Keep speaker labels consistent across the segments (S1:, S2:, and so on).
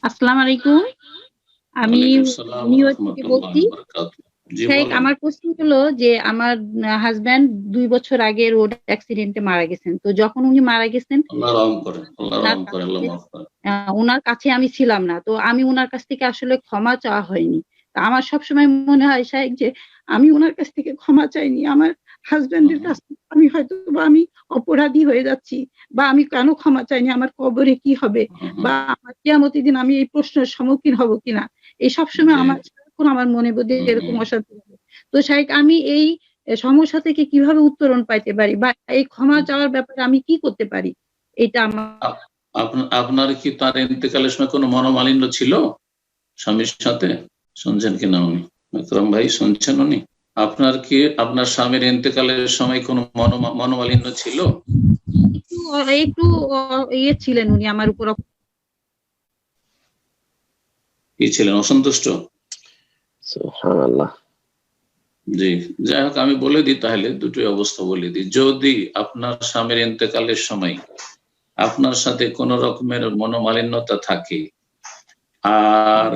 S1: আসসালামু আলাইকুম। আমি
S2: ওয়ালাইকুম সালাম ওয়া
S1: নিউ ইয়র্ক থেকে
S2: রাহমাতুল্লাহি
S1: বলছি।
S2: ওয়া বারাকাতুহু। জি
S1: শাইখ
S2: বলেন।
S1: আমার প্রশ্ন হলো যে আমার হাসব্যান্ড ২ বছর আগে রোড অ্যাক্সিডেন্টে মারা গেছেন। তো যখন উনি মারা গেছেন
S2: আল্লাহ রহম করেন, আল্লাহ
S1: উনার
S2: রহম করেন, আল্লাহ
S1: কাছে
S2: মাফ করেন।
S1: উনার কাছে আমি ছিলাম না। তো আমি উনার কাছ থেকে আসলে ক্ষমা চাওয়া হয়নি। তো আমার সবসময় মনে হয় শাইখ যে আমি উনার কাছ থেকে ক্ষমা চাইনি। আমার হাসব্যান্ডের কাছ থেকে আমি হয়তোবা আমি অপরাধী হয়ে যাচ্ছি বা আমি কেন ক্ষমা চাইনি? আমার কবরে কি হবে? বা আমার কিয়ামতের দিন আমি এই প্রশ্নের সম্মুখীন হব কিনা? এই সবসময়
S2: জি।
S1: সারাক্ষণ আমার মনের মধ্যে
S2: হুম,
S1: এরকম
S2: হুম।
S1: অশান্তি লাগে। তো শাইখ আমি এই সমস্যা থেকে কিভাবে উত্তরণ পাইতে পারি? বা এই ক্ষমা চাওয়ার ব্যাপারে আমি কি করতে পারি? এটা আমার
S2: আপ আপনার কি তার ইন্তেকালের সময় কোনো মনোমালিন্য ছিল স্বামীর সাথে? শুনছেন কিনা উনি? আকরাম ভাই শুনছেন উনি? আপনার কি আপনার স্বামীর ইন্তেকালের সময় কোনো মনোমালিন্য ছিল?
S1: একটু একটু ইয়ে ছিলেন উনি আমার উপর
S2: কি ছিলেন, অসন্তুষ্ট?
S3: সুবহানাল্লাহ।
S2: জি, যাই হোক আমি বলে দিই তাহলে দুটোই অবস্থা বলে দিই। যদি আপনার স্বামীর ইন্তেকালের সময় আপনার সাথে কোন রকমের মনোমালিন্যতা থাকে আর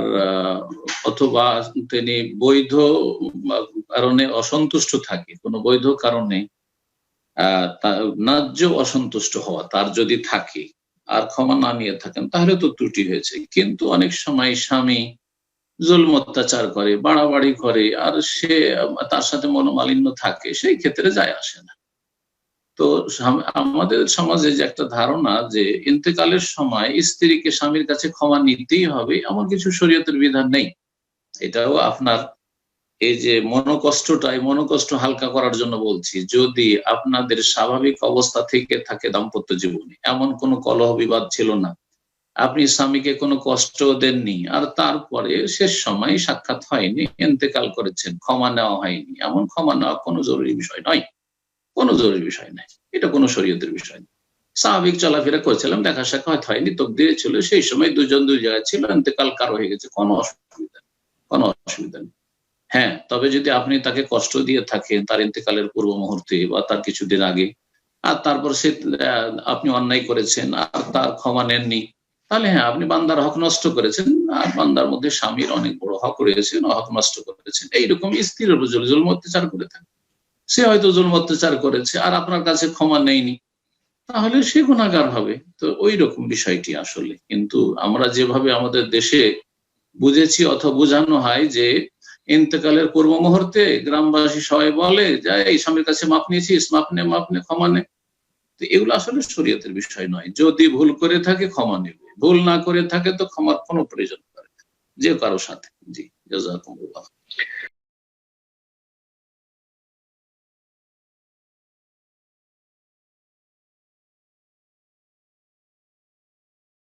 S2: অথবা তিনি বৈধ কারণে অসন্তুষ্ট থাকে, কোনো বৈধ কারণে ন্যায্য অসন্তুষ্ট হওয়া তার যদি থাকে আর ক্ষমা না নিয়ে থাকেন তাহলে তো ত্রুটি হয়েছে। কিন্তু অনেক সময় স্বামী জুলম অত্যাচার করে, বাড়াবাড়ি করে, আর সে তার সাথে মনোমালিন্য থাকে, সেই ক্ষেত্রে যায় আসে না। তো আমাদের সমাজে যে একটা ধারণা যে ইন্তেকালের সময় স্ত্রীকে স্বামীর কাছে ক্ষমা নিতেই হবে, এমন কিছু শরীয়তের বিধান নেই। এটাও আপনার এই যে মনোকষ্ট হালকা করার জন্য বলছি। যদি আপনাদের স্বাভাবিক অবস্থা থেকে থাকে দাম্পত্য জীবনে, এমন কোনো কলহ বিবাদ ছিল না, আপনি স্বামীকে কোনো কষ্ট দেননি, আর তারপরে শেষ সময় সাক্ষাৎ হয়নি, ইন্তেকাল করেছেন, ক্ষমা নেওয়া হয়নি, এমন ক্ষমা নেওয়া কোনো জরুরি বিষয় নয়, কোনো জরুরি বিষয় নাই। এটা কোনো শরীয়তের বিষয় নয়। স্বাভাবিক চলাফেরা করেছিলাম, দেখা সাক্ষাৎ হয়নি, তকদিরে ছিল, সেই সময় দুজন দুই জায়গায় ছিল, ইন্তেকাল কারো হয়ে গেছে, কোনো অসুবিধা নেই, কোনো অসুবিধা নেই। হ্যাঁ, তবে যদি আপনি তাকে কষ্ট দিয়ে থাকেন তার ইন্তেকালের পূর্ব মুহূর্তে বা তার কিছুদিন আগে, আর তারপর সে আপনি অন্যায় করেছেন আর তার ক্ষমা নেননি, তাহলে হ্যাঁ আপনি বান্দার হক নষ্ট করেছেন, আর বান্দার মধ্যে স্বামীর অনেক বড় হক রয়েছে, হক নষ্ট করেছেন। এইরকম স্ত্রীর উপর জুলুম অত্যাচার করে থাকে, সে হয়তো জুলুম অত্যাচার করেছে আর আপনার কাছে ক্ষমা নেয়নি, তাহলে সে গুনাহগার হবে। তো ওই রকম বিষয়টি আসলে। কিন্তু আমরা যেভাবে আমাদের দেশে বুঝেছি অথবা বোঝানো হয় যে ইন্তেকালের পূর্ব মুহূর্তে গ্রামবাসী সবাই বলে যে এই স্বামীর কাছে মাপ নিয়েছিস, মাপ নে, ক্ষমা নে। তো এগুলো আসলে শরীয়তের বিষয় নয়। যদি ভুল করে থাকে ক্ষমা নেবে, ভুল না করে থাকে তো ক্ষমার কোনো প্রয়োজন পড়ে না যে কারো সাথে। জি, জাযাকুমুল্লাহ।